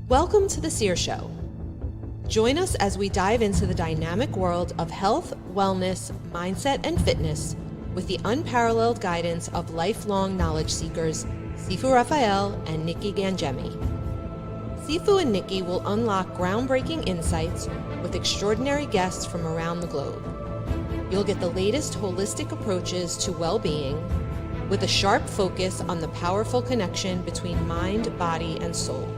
Welcome to the Seer Show. Join us as we dive into the dynamic world of health, wellness, mindset, and fitness with the unparalleled guidance of lifelong knowledge seekers, Sifu Rafael and Nikki Gangemi. Sifu and Nikki will unlock groundbreaking insights with extraordinary guests from around the globe. You'll get the latest holistic approaches to well-being with a sharp focus on the powerful connection between mind, body, and soul.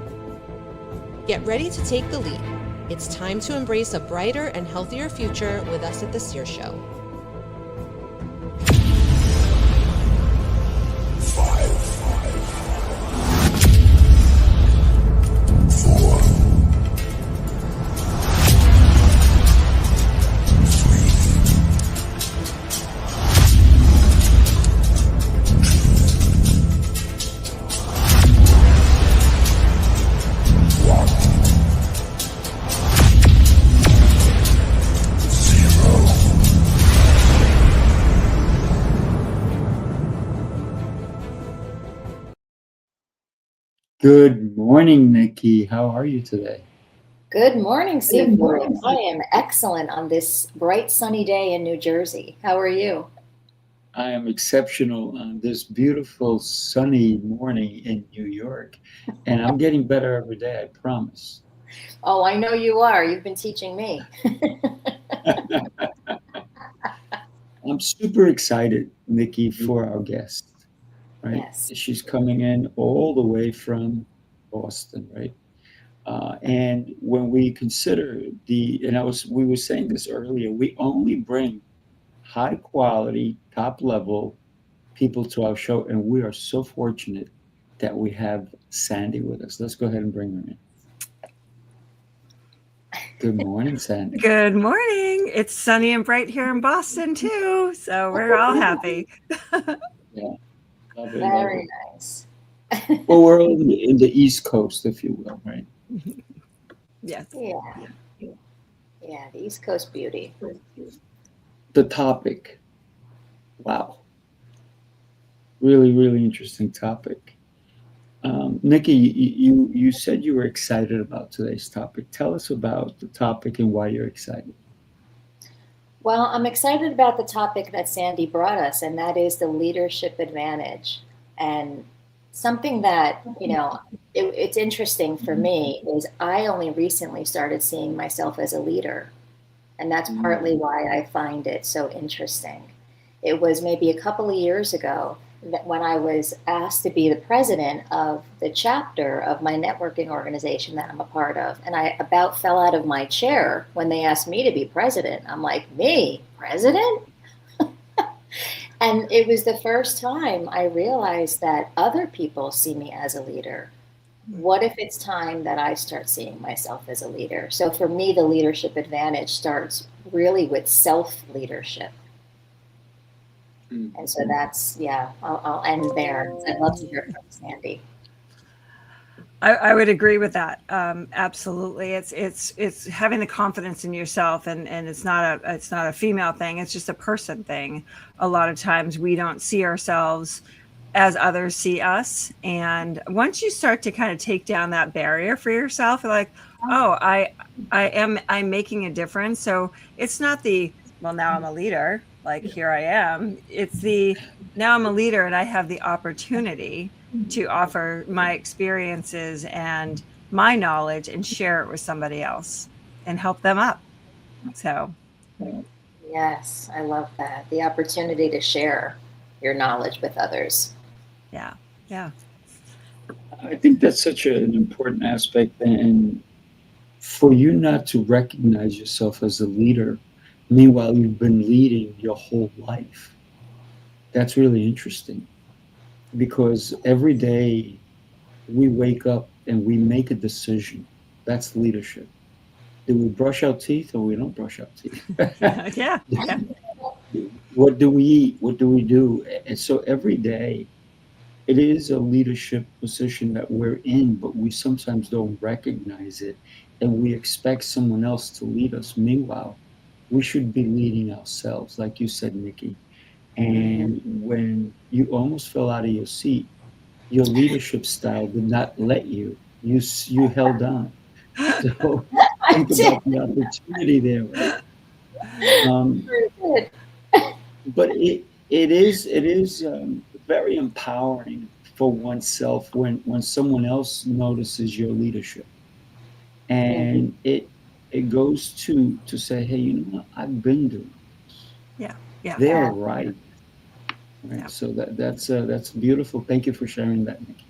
Get ready to take the leap. It's time to embrace a brighter and healthier future with us at the Seer Show. Good morning, Nikki. How are you today? Good morning, Sifu. I am excellent on this bright sunny day in New Jersey. How are you? I am exceptional on this beautiful sunny morning in New York, and I'm getting better every day, I promise. Oh, I know you are. You've been teaching me. I'm super excited, Nikki, for our guest, right? Yes. She's coming in all the way from Boston, right? And when we consider we were saying this earlier, we only bring high quality, top level people to our show, and we are so fortunate that we have Sandy with us. Let's go ahead and bring her in. Good morning, Sandy. Good morning. It's sunny and bright here in Boston too, so we're all happy. Yeah, lovely, Very lovely. nice. Well, we're all in the East Coast, if you will, right? Yes. Yeah, the East Coast beauty. The topic, wow, really, really interesting topic. Nikki, you said you were excited about today's topic. Tell us about the topic and why you're excited. Well, I'm excited about the topic that Sandy brought us, and that is the leadership advantage. And something that, it's interesting for me is I only recently started seeing myself as a leader. And that's partly why I find it so interesting. It was maybe a couple of years ago that when I was asked to be the president of the chapter of my networking organization that I'm a part of, and I about fell out of my chair when they asked me to be president. I'm like, me, president? And it was the first time I realized that other people see me as a leader. What if it's time that I start seeing myself as a leader? So for me, the leadership advantage starts really with self-leadership. And so that's, I'll end there. I'd love to hear from Sandy. I would agree with that. Absolutely. It's having the confidence in yourself, and it's not a female thing. It's just a person thing. A lot of times we don't see ourselves as others see us. And once you start to kind of take down that barrier for yourself, you're like, oh, I'm making a difference. So it's not now I'm a leader, like here I am. It's now I'm a leader and I have the opportunity to offer my experiences and my knowledge and share it with somebody else and help them up. So. Yes, I love that. The opportunity to share your knowledge with others. Yeah. I think that's such an important aspect, and for you not to recognize yourself as a leader, meanwhile you've been leading your whole life. That's really interesting because every day we wake up and we make a decision. That's leadership. Do we brush our teeth or we don't brush our teeth? Yeah. What do we eat? What do we do? And so every day, it is a leadership position that we're in, but we sometimes don't recognize it, and we expect someone else to lead us. Meanwhile, we should be leading ourselves, like you said, Nikki. And when you almost fell out of your seat, your leadership style did not let you you held on. So I think did. about the opportunity there, right? Um, Very good. but it is very empowering for oneself when someone else notices your leadership, and it goes to say, hey, you know what, I've been doing this. Yeah. Yeah. They're Yeah. right. Yeah. Right. So that's beautiful. Thank you for sharing that, Nikki.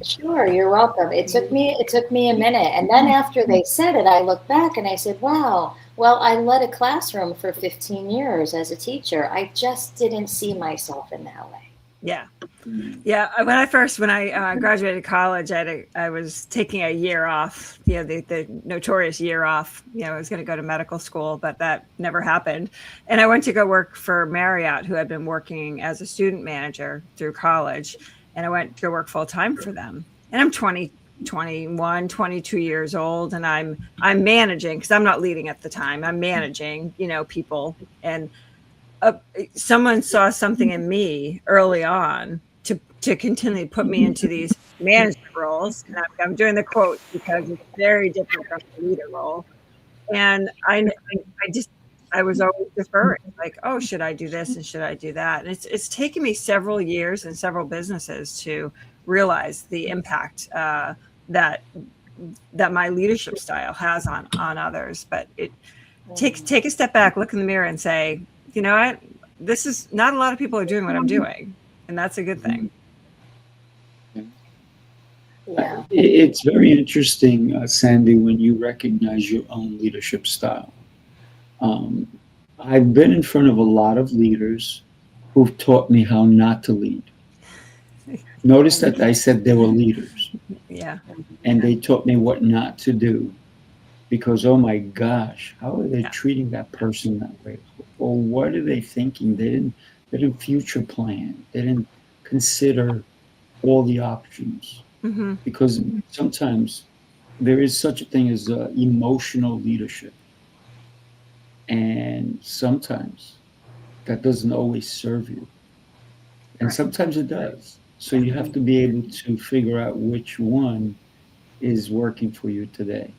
Sure, you're welcome. It took me a minute. And then after they said it, I looked back and I said, wow, well, I led a classroom for 15 years as a teacher. I just didn't see myself in that way. Yeah. Yeah. When I graduated college, I was taking a year off, the notorious year off. I was going to go to medical school, but that never happened. And I went to go work for Marriott, who had been working as a student manager through college. And I went to go work full time for them. And I'm 20, 21, 22 years old, and I'm managing, because I'm not leading at the time. I'm managing, people. And someone saw something in me early on to continue to put me into these management roles. And I'm doing the quote because it's very different from the leader role. And I was always deferring, like, oh, should I do this and should I do that? And it's taken me several years and several businesses to realize the impact that my leadership style has on others. But take a step back, look in the mirror, and say, this is not a lot of people are doing what I'm doing, and that's a good thing. Yeah. It's very interesting, Sandy, when you recognize your own leadership style. I've been in front of a lot of leaders who've taught me how not to lead. Notice that I said they were leaders. Yeah. And they taught me what not to do, because, oh my gosh, how are they Yeah. treating that person that way? Or what are they thinking? They didn't future plan. They didn't consider all the options. Mm-hmm. Because sometimes there is such a thing as emotional leadership. And sometimes that doesn't always serve you. And Right. sometimes it does. So you have to be able to figure out which one is working for you today.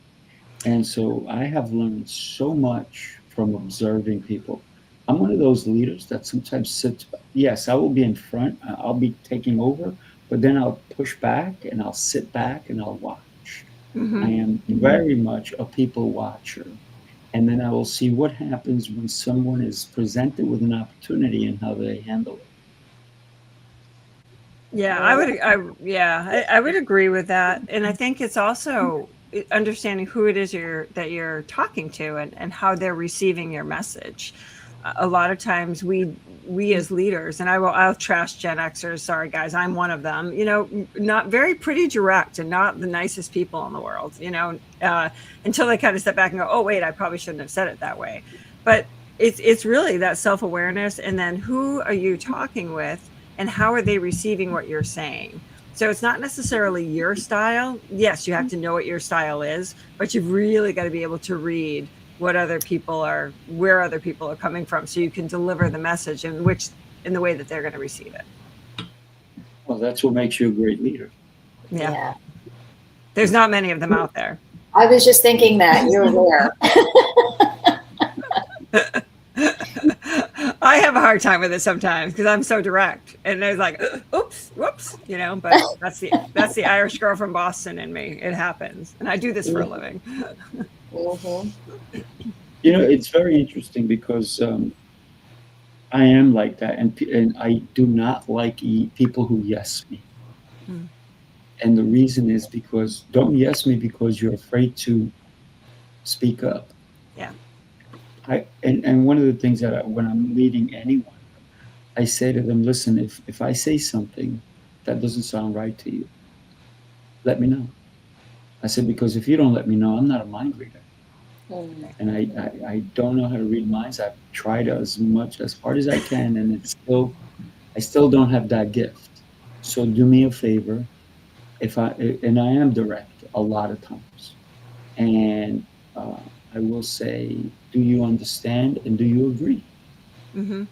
And so I have learned so much from observing people. I'm one of those leaders that sometimes sits, yes, I will be in front, I'll be taking over, but then I'll push back and I'll sit back and I'll watch. Mm-hmm. I am very much a people watcher. And then I will see what happens when someone is presented with an opportunity and how they handle it. Yeah, I would agree with that. And I think it's also understanding who it is that you're talking to, and how they're receiving your message. A lot of times we as leaders, and I'll trash Gen Xers, sorry guys, I'm one of them, not very pretty direct and not the nicest people in the world, until they kind of step back and go, oh wait, I probably shouldn't have said it that way. But it's really that self-awareness, and then who are you talking with, and how are they receiving what you're saying? So it's not necessarily your style. Yes, you have to know what your style is, but you've really got to be able to read where other people are coming from, so you can deliver the message in the way that they're going to receive it. Well, that's what makes you a great leader. Yeah. There's not many of them out there. I was just thinking that you're rare. I have a hard time with it sometimes because I'm so direct, and there's like, oops, whoops, but that's the Irish girl from Boston in me. It happens, and I do this for a living. Mm-hmm. It's very interesting because I am like that, and I do not like people who yes me. And the reason is because don't yes me because you're afraid to speak up. Yeah. And one of the things that when I'm leading anyone, I say to them, listen, if I say something that doesn't sound right to you, let me know. I said, because if you don't let me know, I'm not a mind reader. And I don't know how to read minds. I've tried as hard as I can, and I still don't have that gift. So do me a favor, and I am direct a lot of times, and I will say, do you understand and do you agree? Mm-hmm.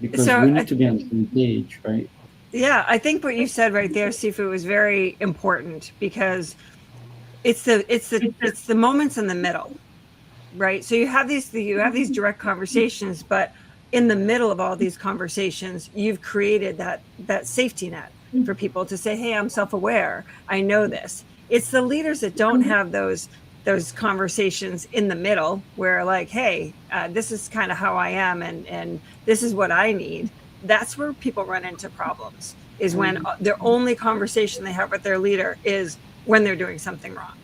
Because we need to be on the same page, right? Yeah, I think what you said right there, Sifu, is very important, because it's the moments in the middle, right? So you have these direct conversations, but in the middle of all these conversations, you've created that safety net for people to say, "Hey, I'm self-aware. I know this." It's the leaders that don't have those conversations in the middle, where like, "Hey, this is kind of how I am, and this is what I need." That's where people run into problems, is when their only conversation they have with their leader is when they're doing something wrong.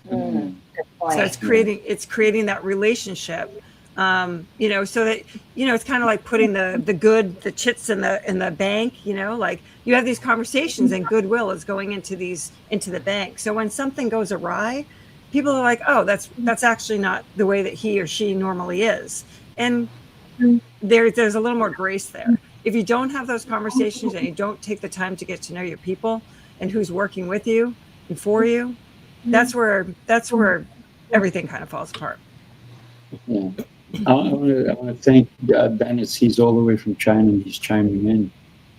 Good point. So it's creating that relationship, so that, it's kind of like putting the chits in the bank, like you have these conversations and goodwill is going into the bank. So when something goes awry, people are like, oh, that's actually not the way that he or she normally is. And there's a little more grace there. If you don't have those conversations and you don't take the time to get to know your people and who's working with you and for you, that's where everything kind of falls apart. Yeah. I want to thank Dennis. He's all the way from China, and he's chiming in.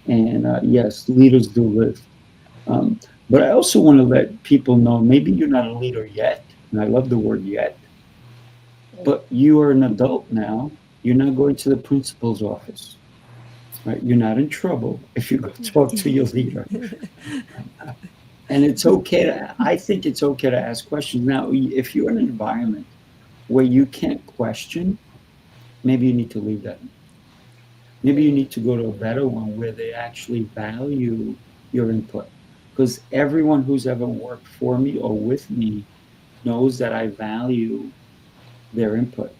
And yes, leaders do live. But I also want to let people know, maybe you're not a leader yet, and I love the word yet, but you are an adult now. You're not going to the principal's office, right? You're not in trouble if you go talk to your leader. And it's okay I think it's okay to ask questions. Now, if you're in an environment where you can't question, maybe you need to leave that. Maybe you need to go to a better one where they actually value your input. Because everyone who's ever worked for me or with me knows that I value their input.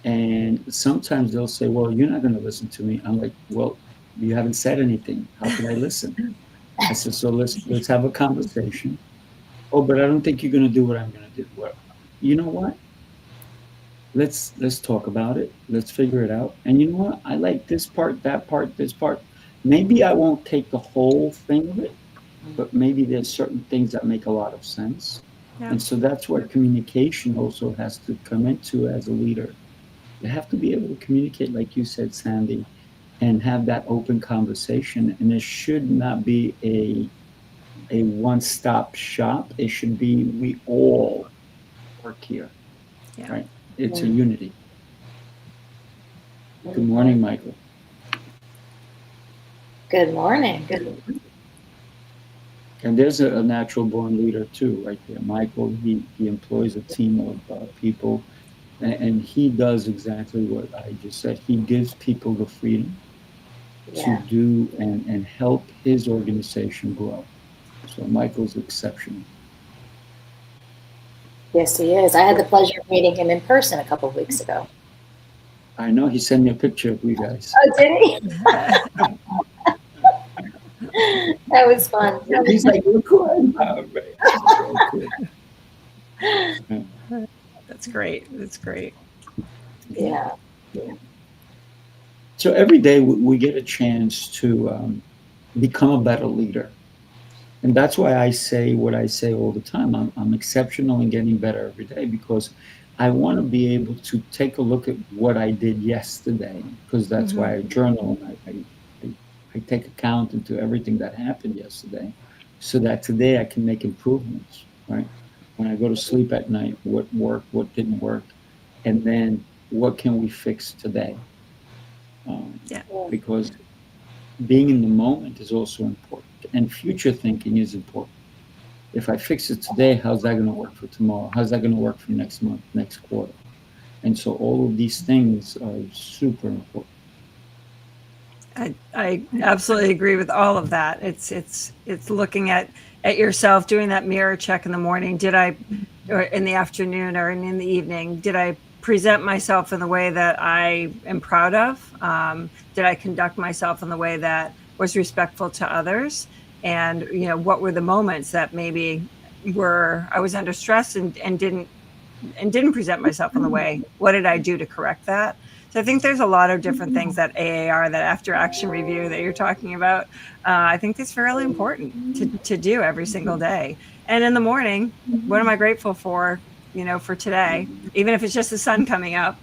And sometimes they'll say, well, you're not going to listen to me. I'm like, well, you haven't said anything. How can I listen? I said, so let's have a conversation. Oh, but I don't think you're going to do what I'm going to do. Well, you know what? Let's talk about it. Let's figure it out. And you know what? I like this part, that part, this part. Maybe I won't take the whole thing of it, but maybe there's certain things that make a lot of sense. Yeah. And so that's where communication also has to come into as a leader. You have to be able to communicate, like you said, Sandy, and have that open conversation. And it should not be a one-stop shop. It should be, we all work here, right? It's a unity. Good morning, Michael. Good morning. And there's a natural-born leader too, right there. Michael, he employs a team of people, and he does exactly what I just said. He gives people the freedom to do and help his organization grow. So Michael's exceptional. Yes, he is. I had the pleasure of meeting him in person a couple of weeks ago. I know, he sent me a picture of you guys. Oh, did he? That was fun. He's like, look who I'm That's great. That's great. Yeah. So every day we get a chance to become a better leader. And that's why I say what I say all the time. I'm exceptional and getting better every day, because I want to be able to take a look at what I did yesterday, because that's why I journal and I take account into everything that happened yesterday, so that today I can make improvements, right? When I go to sleep at night, what worked, what didn't work, and then what can we fix today? Because being in the moment is also important, and future thinking is important. If I fix it today, how's that going to work for tomorrow? How's that going to work for next month, next quarter? And so all of these things are super important. I absolutely agree with all of that. It's looking at yourself, doing that mirror check in the morning. Or in the afternoon or in the evening, did I present myself in the way that I am proud of? Did I conduct myself in the way that was respectful to others? And what were the moments that maybe I was under stress and didn't present myself in the way? What did I do to correct that? So I think there's a lot of different things that AAR, that after action review that you're talking about, I think it's fairly important to do every single day. And in the morning, what am I grateful for today? Even if it's just the sun coming up,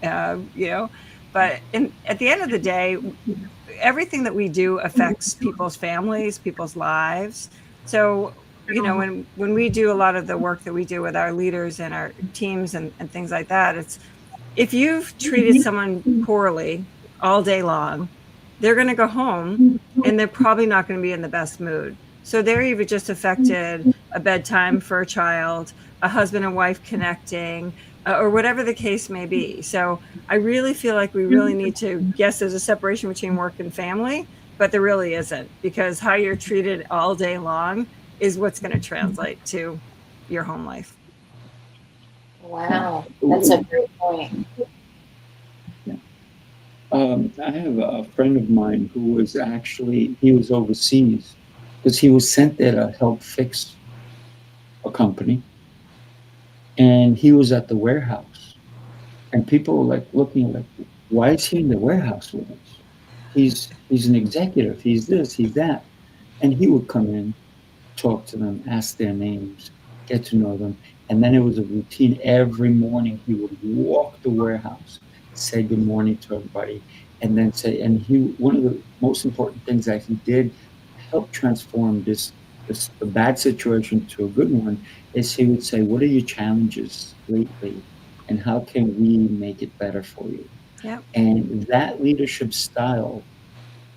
But at the end of the day, everything that we do affects people's families, people's lives. So, when we do a lot of the work that we do with our leaders and our teams and things like that, it's if you've treated someone poorly all day long, they're going to go home and they're probably not going to be in the best mood. So they're even just affected a bedtime for a child, a husband and wife connecting, or whatever the case may be. So I really feel like we really need to, yes, there's a separation between work and family, but there really isn't, because how you're treated all day long is what's going to translate to your home life. Wow, that's a great point. I have a friend of mine who was he was overseas because he was sent there to help fix a company. And he was at the warehouse. And people were like looking like, why is he in the warehouse with us? He's an executive. He's this, he's that. And he would come in, talk to them, ask their names, get to know them. And then it was a routine. Every morning he would walk the warehouse, say good morning to everybody, and then say, and one of the most important things that he did help transform this a bad situation to a good one is he would say, what are your challenges lately? And how can we make it better for you? Yep. And that leadership style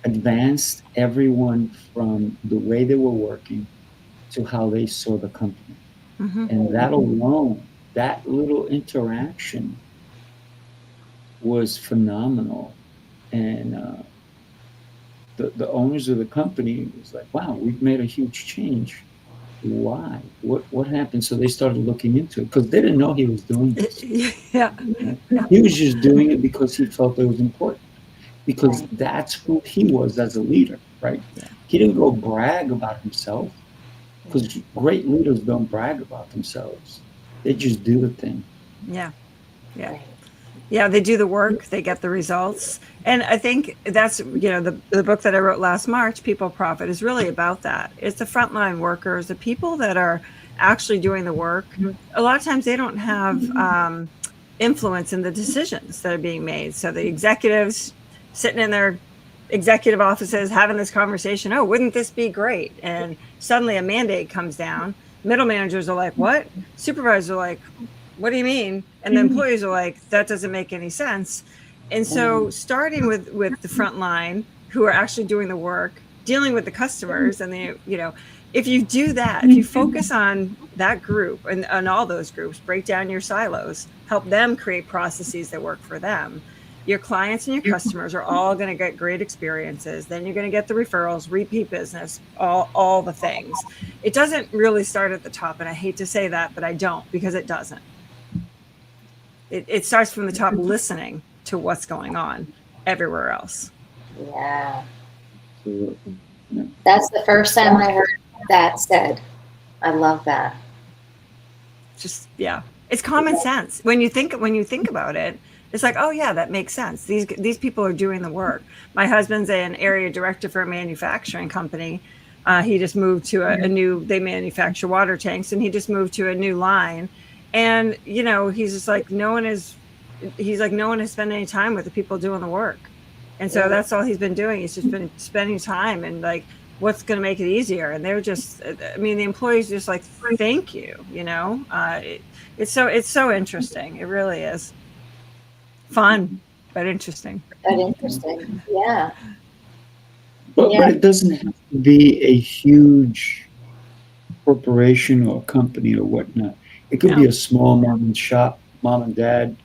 advanced everyone from the way they were working to how they saw the company. Mm-hmm. And that alone, that little interaction was phenomenal. And the owners of the company was like, wow, we've made a huge change. Why? What happened? So they started looking into it because they didn't know he was doing this. Yeah. He was just doing it because he felt it was important, because that's who he was as a leader, right? Yeah. He didn't go brag about himself, because great leaders don't brag about themselves. They just do the thing. Yeah. Yeah. Yeah, they do the work, they get the results. And I think that's, the book that I wrote last March, People Profit, is really about that. It's the frontline workers, the people that are actually doing the work. A lot of times they don't have influence in the decisions that are being made. So the executives sitting in their executive offices having this conversation, oh, wouldn't this be great? And suddenly a mandate comes down. Middle managers are like, what? Supervisors are like, what do you mean? And the employees are like, that doesn't make any sense. And so starting with the front line who are actually doing the work, dealing with the customers, and if you do that, if you focus on that group and on all those groups, break down your silos, help them create processes that work for them, your clients and your customers are all going to get great experiences. Then you're going to get the referrals, repeat business, all the things. It doesn't really start at the top. And I hate to say that, but I don't, because it doesn't. It starts from the top, listening to what's going on everywhere else. Yeah. That's the first time I heard that said. I love that. Just, yeah. It's common sense. When you think about it, it's like, oh yeah, that makes sense. These people are doing the work. My husband's an area director for a manufacturing company. He just moved to they manufacture water tanks, and he just moved to a new line. And, he's just like, no one is spending any time with the people doing the work. And so that's all he's been doing. He's just been spending time and like, what's going to make it easier? And they're just, the employees just like, thank you, it's so interesting. It really is fun, but interesting. Yeah. But it doesn't have to be a huge corporation or company or whatnot. It could be a small mom and shop, mom and dad,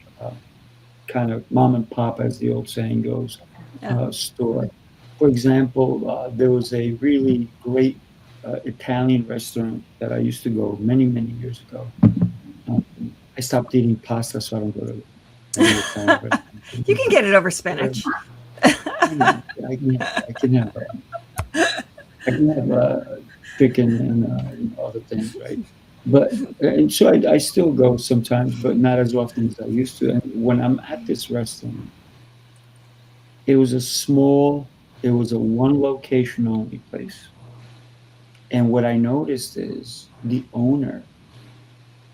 kind of mom and pop, as the old saying goes, store. For example, there was a really great Italian restaurant that I used to go many, many years ago. I stopped eating pasta, so I don't go to any Italian restaurant. You can get it over spinach. I can have chicken and other things, right? But and so I still go sometimes, but not as often as I used to. And when I'm at this restaurant, it was a one location only place. And what I noticed is the owner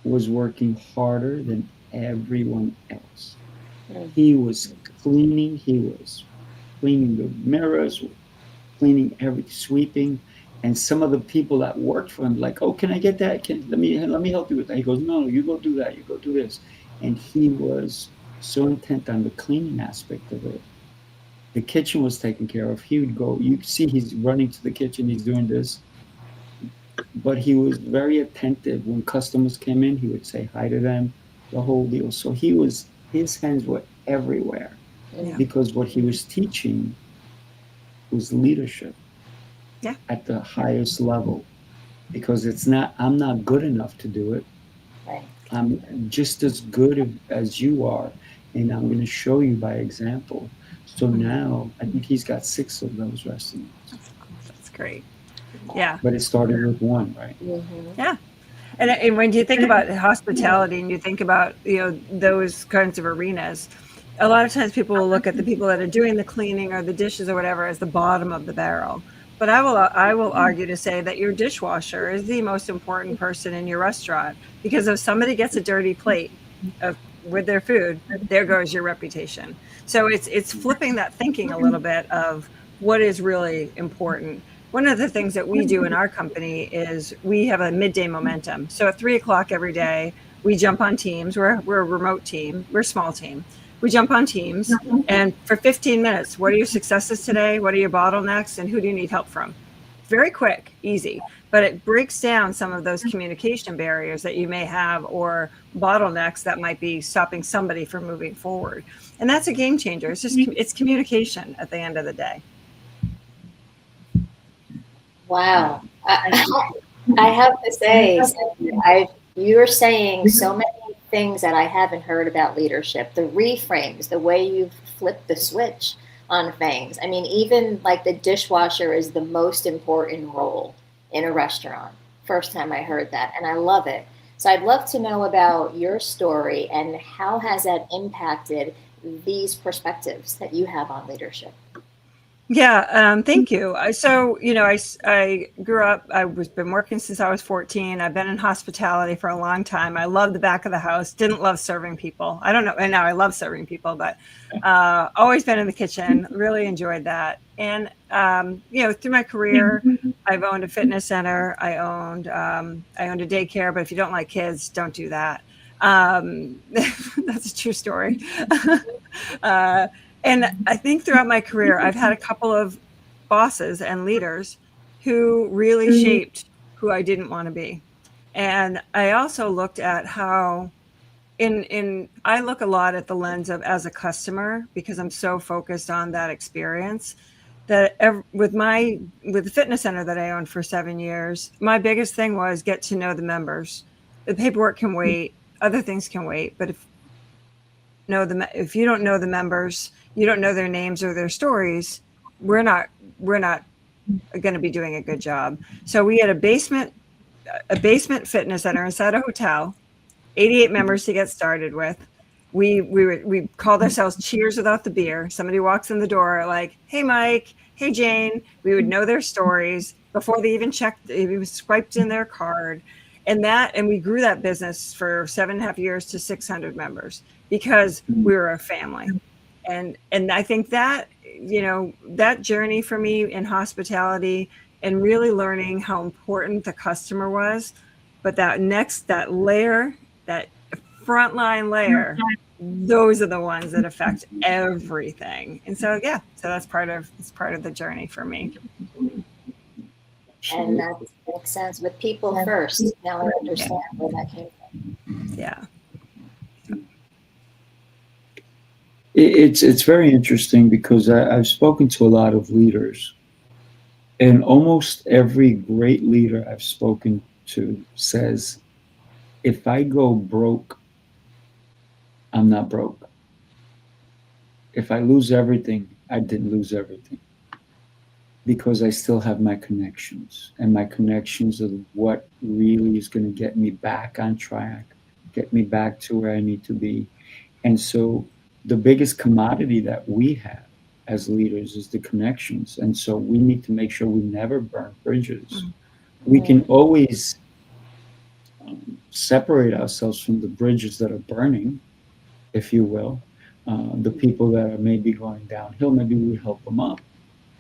was working harder than everyone else. He was cleaning. He was cleaning the mirrors, cleaning everything, sweeping. And some of the people that worked for him, like, oh, can I get that? Let me help you with that. He goes, no, you go do that. You go do this. And he was so intent on the cleaning aspect of it. The kitchen was taken care of. He would go, you see he's running to the kitchen, he's doing this. But he was very attentive. When customers came in, he would say hi to them, the whole deal. So his hands were everywhere, because what he was teaching was leadership at the highest level. Because I'm not good enough to do it. Right. I'm just as good as you are, and I'm going to show you by example. So now I think he's got 6 of those restaurants. That's great. Yeah. But it started with 1, right? Mm-hmm. Yeah. And when you think about hospitality and you think about, those kinds of arenas, a lot of times people will look at the people that are doing the cleaning or the dishes or whatever as the bottom of the barrel. But I will argue to say that your dishwasher is the most important person in your restaurant, because if somebody gets a dirty plate with their food, there goes your reputation. So it's flipping that thinking a little bit of what is really important. One of the things that we do in our company is we have a midday momentum. So at 3:00 every day, we jump on Teams. We're a remote team. We're a small team. We jump on Teams, and for 15 minutes, what are your successes today? What are your bottlenecks? And who do you need help from? Very quick, easy, but it breaks down some of those communication barriers that you may have, or bottlenecks that might be stopping somebody from moving forward. And that's a game changer. It's communication at the end of the day. Wow. I have to say, you're saying so many things that I haven't heard about leadership, the reframes, the way you've flipped the switch on things. I mean, even like the dishwasher is the most important role in a restaurant. First time I heard that, and I love it. So I'd love to know about your story and how has that impacted these perspectives that you have on leadership. Yeah, thank you. I grew up, been working since I was 14. I've been in hospitality for a long time. I love the back of the house, didn't love serving people. I don't know, and now I love serving people, but always been in the kitchen, really enjoyed that. And, through my career, I've owned a fitness center. I owned a daycare, but if you don't like kids, don't do that. That's a true story. And I think throughout my career, I've had a couple of bosses and leaders who really shaped who I didn't want to be. And I also looked at how I look a lot at the lens of as a customer, because I'm so focused on that experience, that with the fitness center that I owned for 7 years, my biggest thing was get to know the members. The paperwork can wait, other things can wait, but if you don't know the members, you don't know their names or their stories, we're not going to be doing a good job. So we had a basement fitness center inside a hotel, 88 members to get started with. We called ourselves Cheers Without the Beer. Somebody walks in the door like, hey, Mike, hey, Jane. We would know their stories before they even checked, even swiped in their card. And we grew that business for 7.5 years to 600 members because we were a family. And I think that, that journey for me in hospitality and really learning how important the customer was, but that layer, that frontline layer, those are the ones that affect everything. And so, so it's part of the journey for me. And that makes sense, with people first. Now I understand where that came from. Yeah. It's very interesting because I've spoken to a lot of leaders, and almost every great leader I've spoken to says, if I go broke, I'm not broke. If I lose everything, I didn't lose everything, because I still have my connections, and my connections are what really is going to get me back on track, get me back to where I need to be. And so the biggest commodity that we have as leaders is the connections. And so we need to make sure we never burn bridges. We can always separate ourselves from the bridges that are burning, if you will. the people that are maybe going downhill, maybe we help them up.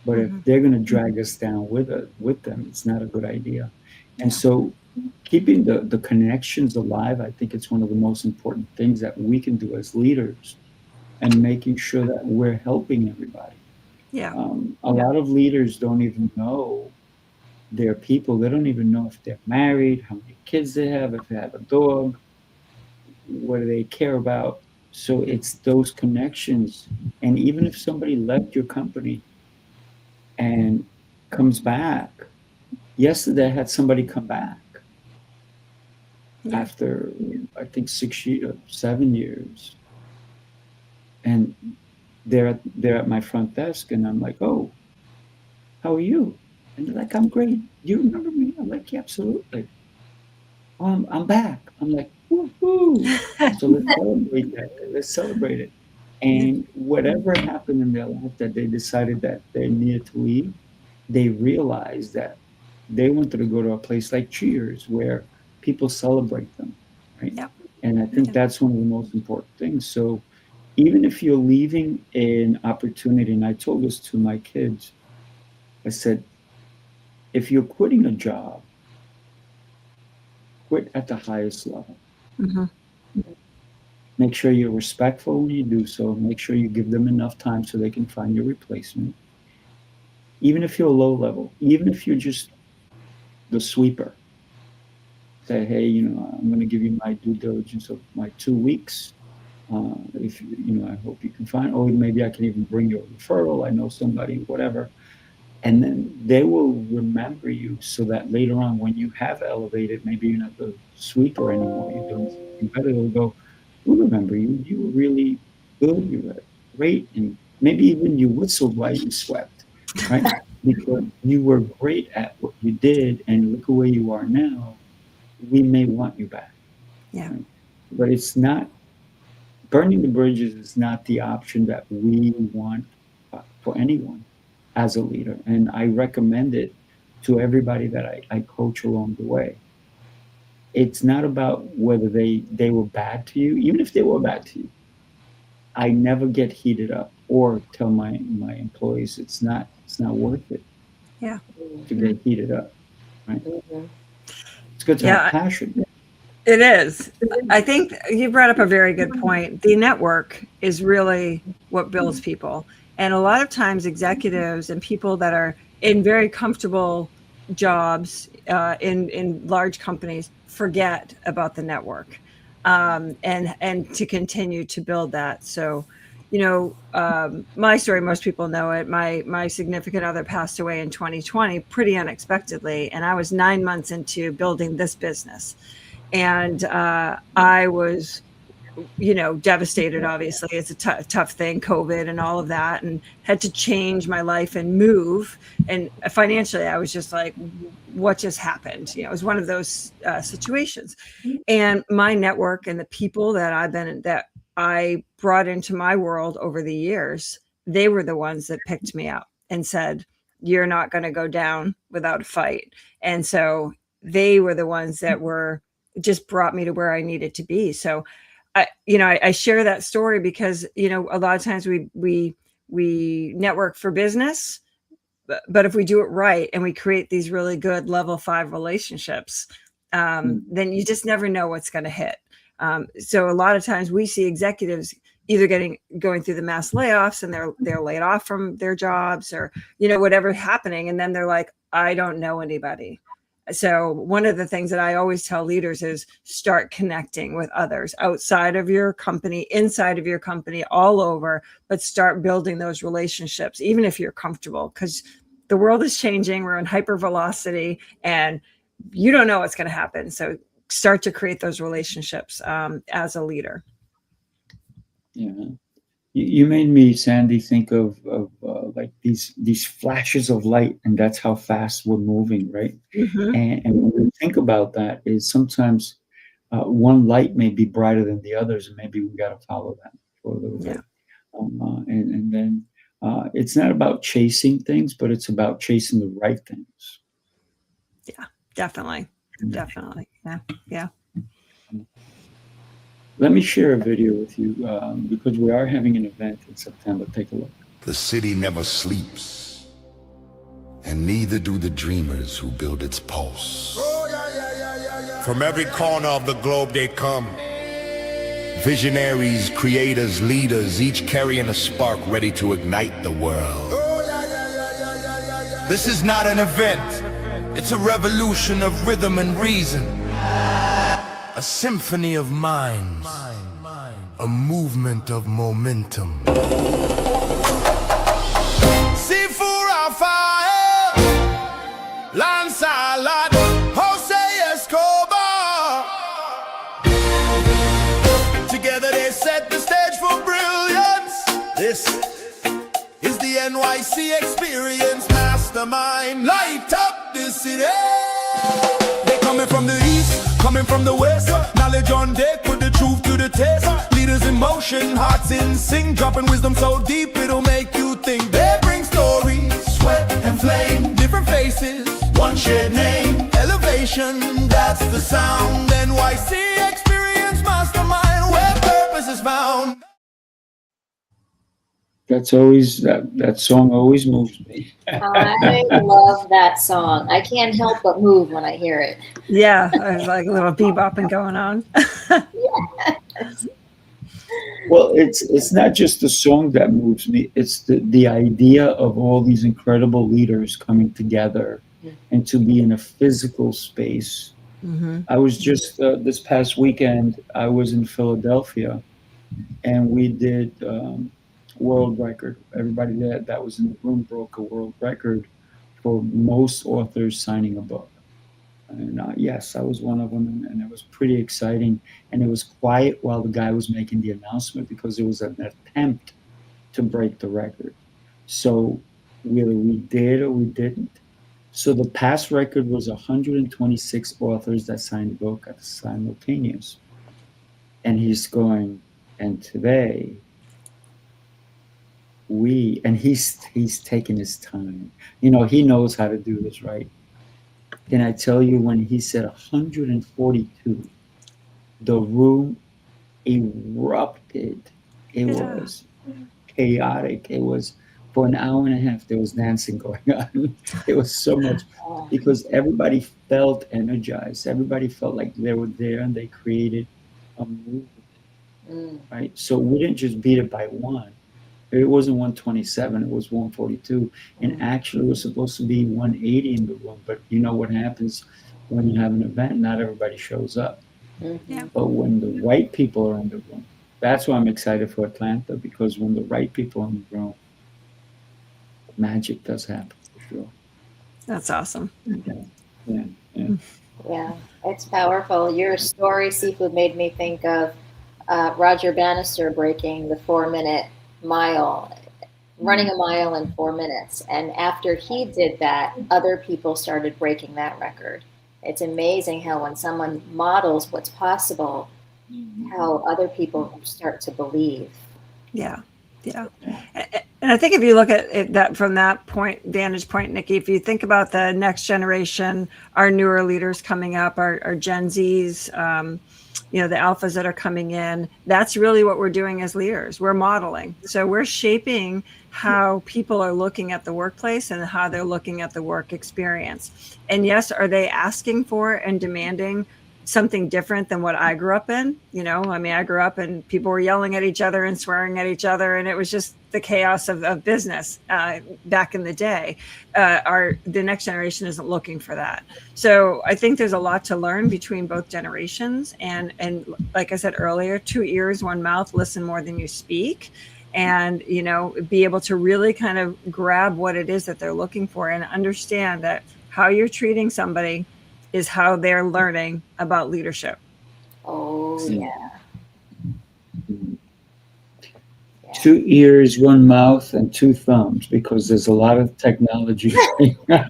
But if Mhm. they're going to drag us down with them, it's not a good idea. And Yeah. so keeping the connections alive, I think it's one of the most important things that we can do as leaders, and making sure that we're helping everybody. Yeah. A lot of leaders don't even know their people. They don't even know if they're married, how many kids they have, if they have a dog, what do they care about. So it's those connections. And even if somebody left your company and comes back, yesterday I had somebody come back Yeah. after, I think, 6 years, 7 years. And they're at my front desk, and I'm like, "Oh, how are you?" And they're like, "I'm great. You remember me?" I'm like, "Yeah, absolutely. I'm back." I'm like, "Woohoo!" So let's celebrate that. Let's celebrate it. Yeah. And whatever happened in their life that they decided that they needed to leave, they realized that they wanted to go to a place like Cheers where people celebrate them, right? Yeah. And I think Yeah. that's one of the most important things. So even if you're leaving an opportunity, and I told this to my kids, I said, if you're quitting a job, quit at the highest level. Mhm. Make sure you're respectful when you do so. Make sure you give them enough time so they can find your replacement. Even if you're low level, even if you're just the sweeper, say, hey, I'm going to give you my due diligence of my 2 weeks. If I hope you can find, or maybe I can even bring you a referral. I know somebody, whatever. And then they will remember you so that later on, when you have elevated, maybe you're not the sweeper anymore, you're doing something better, they'll go, we remember you. You were really good. You were great. And maybe even you whistled while you swept, right? Because you were great at what you did, and look at where you are now. We may want you back. Yeah. Right? But it's not, burning the bridges is not the option that we want for anyone as a leader. And I recommend it to everybody that I coach along the way. It's not about whether they were bad to you, even if they were bad to you. I never get heated up or tell my employees it's not worth it Yeah. to get heated up, right? Mhm. It's good to have Yeah. passion. It is. I think you brought up a very good point. The network is really what builds people. And a lot of times, executives and people that are in very comfortable jobs in large companies forget about the network, and to continue to build that. So, my story, most people know it. My significant other passed away in 2020, pretty unexpectedly, and I was 9 months into building this business. And I was, devastated. Obviously, it's a tough thing, COVID and all of that, and had to change my life and move. And financially, I was just like, what just happened? It was one of those situations. And my network and the people that I brought into my world over the years, they were the ones that picked me up and said, you're not going to go down without a fight. And so they were the ones that were just brought me to where I needed to be. So I share that story because, a lot of times we network for business, but if we do it right and we create these really good level 5 relationships, then you just never know what's going to hit. So a lot of times we see executives either going through the mass layoffs and they're laid off from their jobs, or whatever happening, and then they're like, I don't know anybody. So one of the things that I always tell leaders is start connecting with others outside of your company, inside of your company, all over, but start building those relationships, even if you're comfortable, because the world is changing. We're in hyper velocity and you don't know what's going to happen. So start to create those relationships as a leader. Yeah. You made me, Sandy, think of like these flashes of light, and that's how fast we're moving, right? Mm-hmm. And when we think about that, is sometimes one light may be brighter than the others, and maybe we got to follow that for a little Yeah. bit. And then it's not about chasing things, but it's about chasing the right things. Yeah, definitely. Definitely. Yeah. Yeah. Let me share a video with you because we are having an event in September. Take a look. The city never sleeps, and neither do the dreamers who build its pulse. From every corner of the globe they come. Visionaries, creators, leaders, each carrying a spark ready to ignite the world. This is not an event. It's a revolution of rhythm and reason. A symphony of minds. A movement of momentum. Sifu, Rafael, Lancelot, Jose Escobar. Together they set the stage for brilliance. This is the NYC experience. Mastermind, light up the city. They coming from the east, coming from the west. Knowledge on deck, put the truth to the test. Leaders in motion, hearts in sync, dropping wisdom so deep it'll make you think. They bring stories, sweat and flame, different faces, one shared name. Elevation, that's the sound. NYC experience mastermind, where purpose is found. That's always that song always moves me. I love that song. I can't help but move when I hear it. Yeah, there's like a little bebopping going on. Yes. Well, it's not just the song that moves me. It's the idea of all these incredible leaders coming together and to be in a physical space. Mm-hmm. I was just this past weekend, I was in Philadelphia, and we did world record. Everybody that was in the room broke a world record for most authors signing a book. And yes, I was one of them, and it was pretty exciting. And it was quiet while the guy was making the announcement because it was an attempt to break the record. So whether we did or we didn't. So the past record was 126 authors that signed a book at the simultaneous. And he's going, and today, he's taking his time. You know, he knows how to do this, right? Can I tell you, when he said 142, the room erupted. It was chaotic. It was, for an hour and a half, there was dancing going on. It was so much, because everybody felt energized. Everybody felt like they were there, and they created a movement, right? So we didn't just beat it by one. It wasn't 127, it was 142. And actually, it was supposed to be 180 in the room. But you know what happens when you have an event? Not everybody shows up. Yeah. But when the right people are in the room, that's why I'm excited for Atlanta, because when the right people are in the room, magic does happen, for sure. That's awesome. Yeah, it's powerful. Your story, Sifu, made me think of Roger Bannister breaking the 4-minute mile, running a mile in 4 minutes. And after he did that, other people started breaking that record. It's amazing how when someone models what's possible, how other people start to believe. Yeah. And I think if you look at it that from that vantage point, Nikki, if you think about the next generation, our newer leaders coming up, our Gen Zs, the alphas that are coming in, that's really what we're doing as leaders. We're modeling. So we're shaping how people are looking at the workplace and how they're looking at the work experience. And yes, are they asking for and demanding something different than what I grew up in? I grew up and people were yelling at each other and swearing at each other, and it was just the chaos of business back in the day. The next generation isn't looking for that. So I think there's a lot to learn between both generations. And like I said earlier, 2 ears, 1 mouth, listen more than you speak. And, be able to really kind of grab what it is that they're looking for and understand that how you're treating somebody is how they're learning about leadership. Oh, yeah. 2 ears, 1 mouth, and 2 thumbs, because there's a lot of technology nowadays.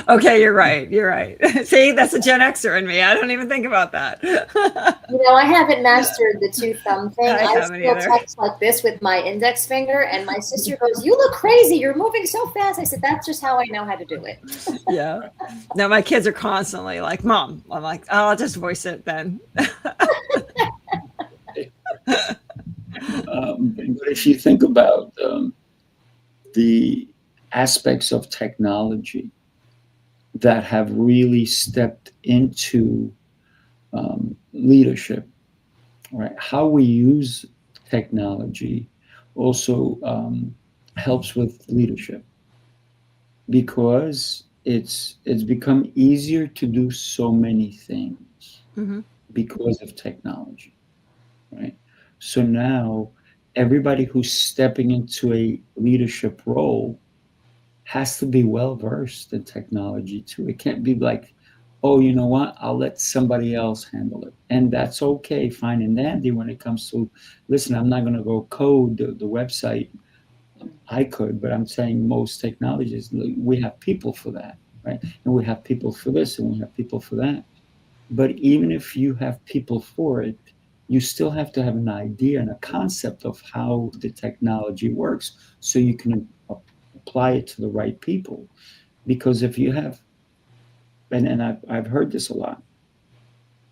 Okay, you're right. You're right. See, that's a Gen Xer in me. I don't even think about that. I haven't mastered the two thumb thing. I I haven't still either. text like this with my index finger, and my sister goes, "You look crazy. You're moving so fast." I said, "That's just how I know how to do it." Yeah. No, my kids are constantly like, "Mom." I'm like, "Oh, I'll just voice it then." But if you think about the aspects of technology that have really stepped into leadership, right? How we use technology also helps with leadership, because it's become easier to do so many things Mm-hmm. because of technology, right? So now everybody who's stepping into a leadership role has to be well versed in technology too. It can't be like, oh, you know what, I'll let somebody else handle it. And that's okay, fine and dandy when it comes to, listen, I'm not going to go code the website. I could, but I'm saying most technologies, we have people for that, right? And we have people for this and we have people for that. But even if you have people for it, you still have to have an idea and a concept of how the technology works so you can apply it to the right people. Because if you have, and I've heard this a lot,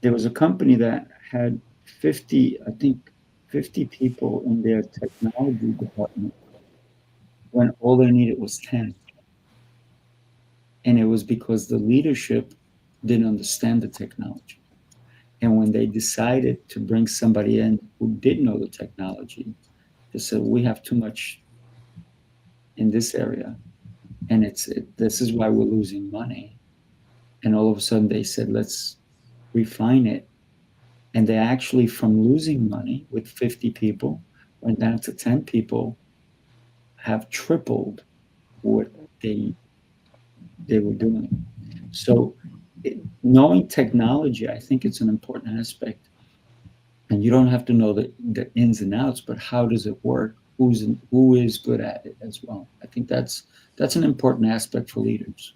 there was a company that had 50, I think 50 people in their technology department when all they needed was 10. And it was because the leadership didn't understand the technology. And when they decided to bring somebody in who did know the technology, they said, we have too much in this area. And this is why we're losing money. And all of a sudden they said, let's refine it. And they actually, from losing money with 50 people, went down to 10 people, have tripled what they were doing. So knowing technology, I think it's an important aspect. And you don't have to know the ins and outs, but how does it work? Who is good at it as well? I think that's an important aspect for leaders.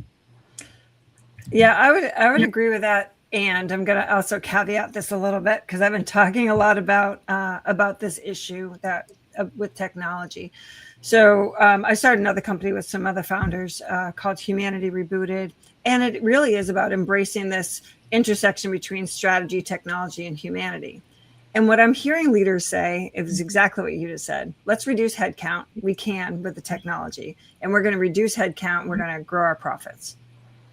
Yeah, I would agree with that. And I'm going to also caveat this a little bit because I've been talking a lot about this issue that with technology. So I started another company with some other founders called Humanity Rebooted. And it really is about embracing this intersection between strategy, technology, and humanity. And what I'm hearing leaders say is exactly what you just said. Let's reduce headcount. We can with the technology. And we're going to reduce headcount. We're going to grow our profits.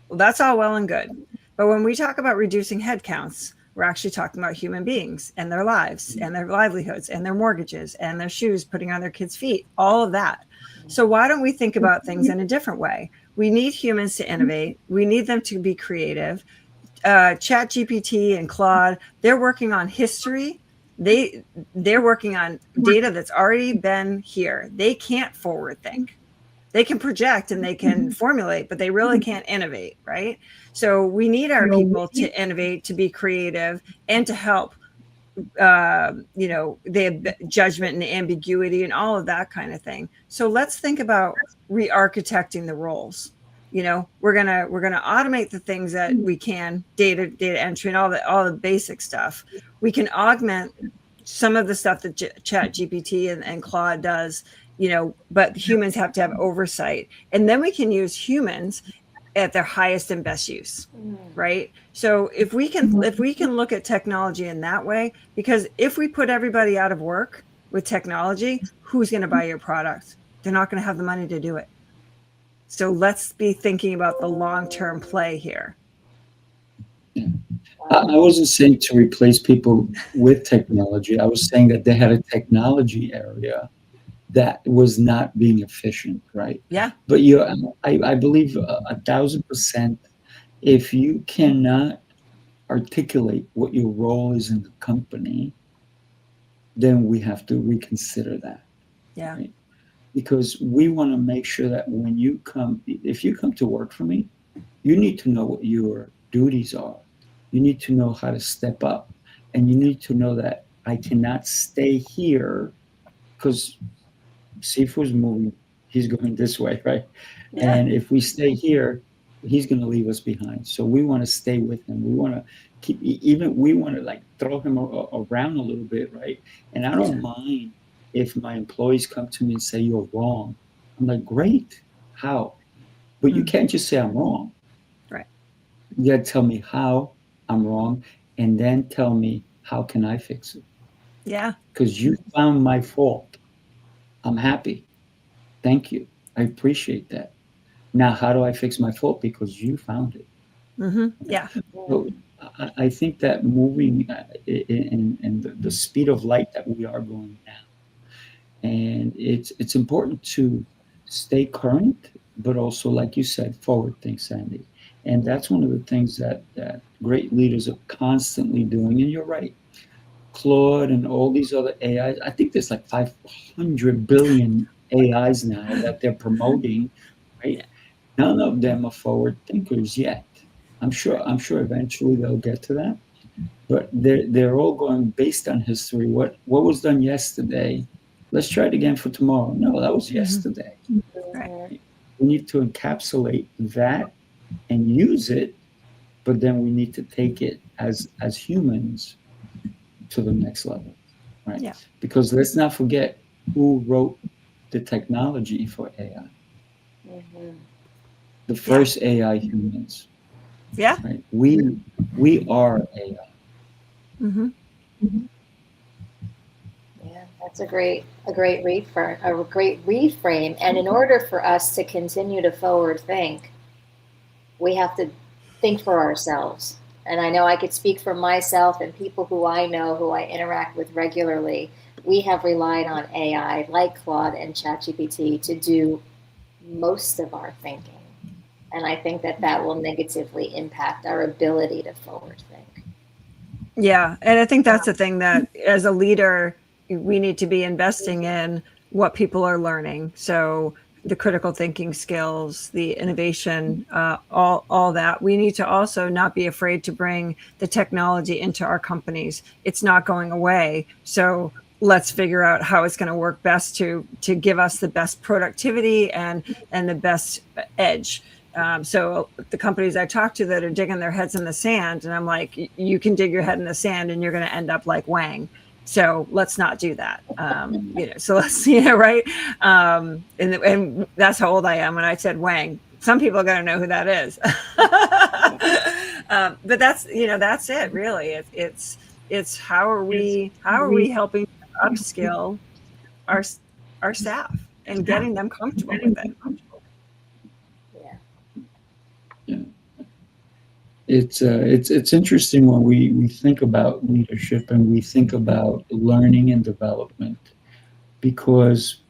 Well, that's all well and good. But when we talk about reducing headcounts, we're actually talking about human beings and their lives and their livelihoods and their mortgages and their shoes putting on their kids' feet, all of that. So why don't we think about things in a different way? We need humans to innovate. We need them to be creative. ChatGPT and Claude, they're working on history. They're working on data that's already been here. They can't forward think. They can project and they can formulate, but they really can't innovate, right? So we need our people to innovate, to be creative, and to help, the judgment and the ambiguity and all of that kind of thing. So let's think about re-architecting the roles. We're gonna automate the things that we can, data entry and all the basic stuff. We can augment some of the stuff that ChatGPT and Claude does. But humans have to have oversight, and then we can use humans at their highest and best use, right? So if we can look at technology in that way, because if we put everybody out of work with technology, who's going to buy your product? They're not going to have the money to do it. So let's be thinking about the long-term play here. I wasn't saying to replace people with technology. I was saying that they had a technology area that was not being efficient, right? Yeah. But I believe 1,000%, if you cannot articulate what your role is in the company, then we have to reconsider that. Yeah. Right? Because we want to make sure that if you come to work for me, you need to know what your duties are. You need to know how to step up, and you need to know that I cannot stay here because Sifu's moving, he's going this way, right? Yeah. And if we stay here, he's going to leave us behind. So we want to stay with him. We want to keep, even we want to like throw him around a little bit, right? And I don't mind if my employees come to me and say, you're wrong. I'm like, great. How? But you can't just say I'm wrong. Right. You got to tell me how I'm wrong, and then tell me how can I fix it. Yeah. Because you found my fault. I'm happy. Thank you. I appreciate that. Now, how do I fix my fault? Because you found it. Mm-hmm. Yeah. So I think that moving in the speed of light that we are going now, and it's important to stay current, but also, like you said, forward think, Sandy. And that's one of the things that great leaders are constantly doing. And you're right. Claude and all these other AIs, I think there's like 500 billion AIs now that they're promoting, right? None of them are forward thinkers yet. I'm sure eventually they'll get to that. But they're all going based on history. What was done yesterday? Let's try it again for tomorrow. No, that was yesterday. Right. We need to encapsulate that and use it, but then we need to take it as humans to the next level, right? Yeah. Because let's not forget who wrote the technology for AI. The first AI humans. Yeah. Right? We are AI. Mm-hmm. Yeah, that's a great reframe. And in order for us to continue to forward think, we have to think for ourselves. And I know I could speak for myself and people who I know, who I interact with regularly. We have relied on AI like Claude and ChatGPT to do most of our thinking. And I think that will negatively impact our ability to forward think. Yeah. And I think that's the thing that as a leader, we need to be investing in what people are learning. So the critical thinking skills, the innovation, all that. We need to also not be afraid to bring the technology into our companies. It's not going away. So let's figure out how it's going to work best to give us the best productivity and the best edge. So the companies I talk to that are digging their heads in the sand, and I'm like, you can dig your head in the sand and you're going to end up like Wang. So let's not do that. So let's, right. And that's how old I am when I said Wang. Some people are going to know who that is. But that's it really. It's how are we helping upskill our staff and getting them comfortable with it. Yeah. It's interesting when we think about leadership and we think about learning and development, because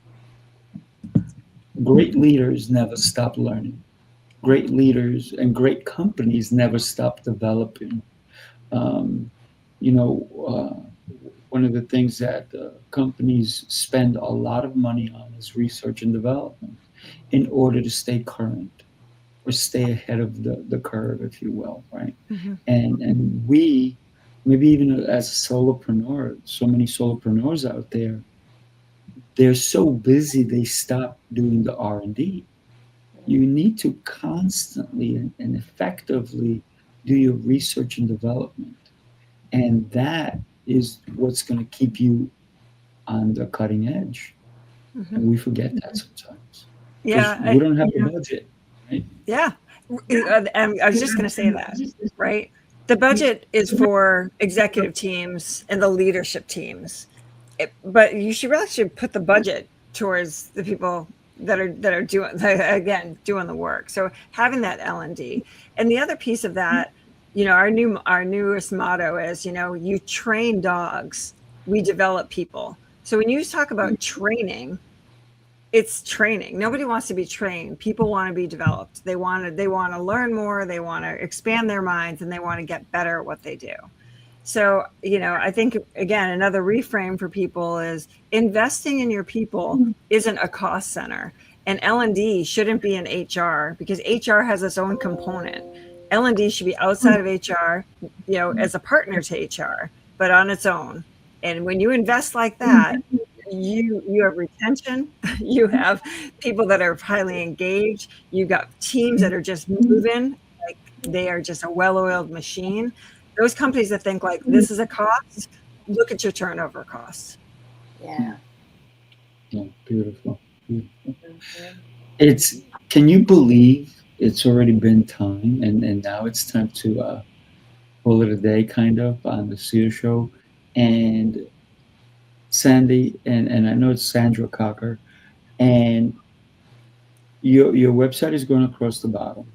great leaders never stop learning. Great leaders and great companies never stop developing. One of the things that companies spend a lot of money on is research and development in order to stay current or stay ahead of the curve, if you will, right? Mm-hmm. And we, maybe even as a solopreneur, so many solopreneurs out there, they're so busy they stop doing the R&D. You need to constantly and effectively do your research and development. And that is what's going to keep you on the cutting edge. Mm-hmm. And we forget that sometimes. Yeah. We don't have the budget. Right? Yeah. I was just going to say that, right? The budget is for executive teams and the leadership teams, but you should put the budget towards the people that are doing the work. So having that L&D. And the other piece of that, our newest motto is, you train dogs, we develop people. So when you talk about training, it's training. Nobody wants to be trained. People want to be developed. They want to learn more. They want to expand their minds, and they want to get better at what they do. So, I think, again, another reframe for people is investing in your people isn't a cost center. And L&D shouldn't be in HR, because HR has its own component. L&D should be outside of HR, as a partner to HR, but on its own. And when you invest like that, you have retention, you have people that are highly engaged, you got teams that are just moving, like they are just a well-oiled machine. Those companies that think like this is a cost, look at your turnover costs. Yeah. Yeah, beautiful. Beautiful. Mhm. Can you believe it's already been time and now it's time to call it a day kind of on the Seer Show. And Sandy, and I know it's Sandra Coker, and your website is going across the bottom.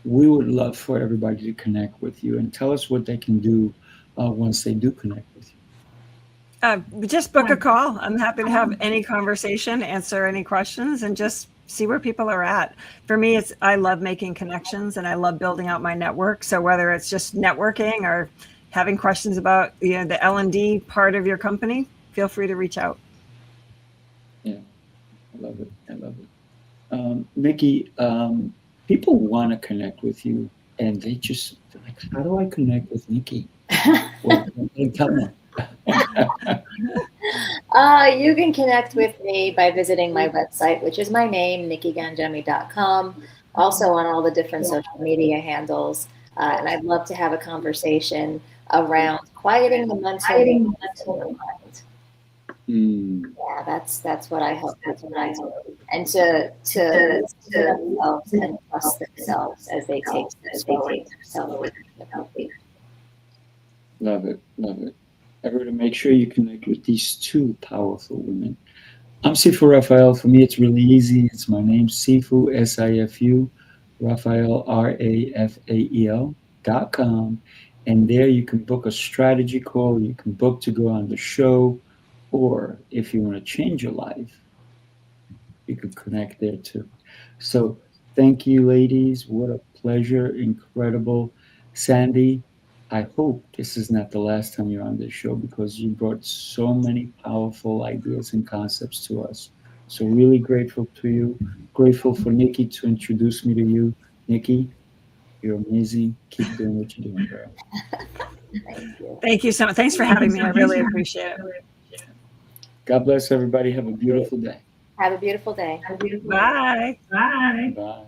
We would love for everybody to connect with you and tell us what they can do once they do connect with you. Just book a call. I'm happy to have any conversation, answer any questions, and just see where people are at. For me, I love making connections and I love building out my network. So whether it's just networking or having questions about the L&D part of your company, feel free to reach out. Yeah, I love it. I love it. Nikki, people want to connect with you, and they're like, how do I connect with Nikki? Well, tell them. You can connect with me by visiting my website, which is my name, nikkigangemi.com. Also on all the different social media handles. And I'd love to have a conversation around quieting the mental mind. Yeah, that's what I hope. That's what I hope. And to themselves and trust themselves as they take themselves. Love it. Love it. Everybody, make sure you connect with these two powerful women. I'm Sifu Rafael. For me, it's really easy. It's my name, Sifu, S-I-F-U, Rafael, RAFAEL.com. And there you can book a strategy call. You can book to go on the show. Or if you want to change your life, you can connect there too. So thank you, ladies. What a pleasure. Incredible. Sandy, I hope this is not the last time you're on this show because you brought so many powerful ideas and concepts to us. So really grateful to you. Grateful for Nikki to introduce me to you. Nikki, you're amazing. Keep doing what you're doing, girl. Thank you. Thank you so much. Thanks for having me. I really appreciate it. God bless everybody. Have a beautiful day. Have a beautiful day. Bye. Bye.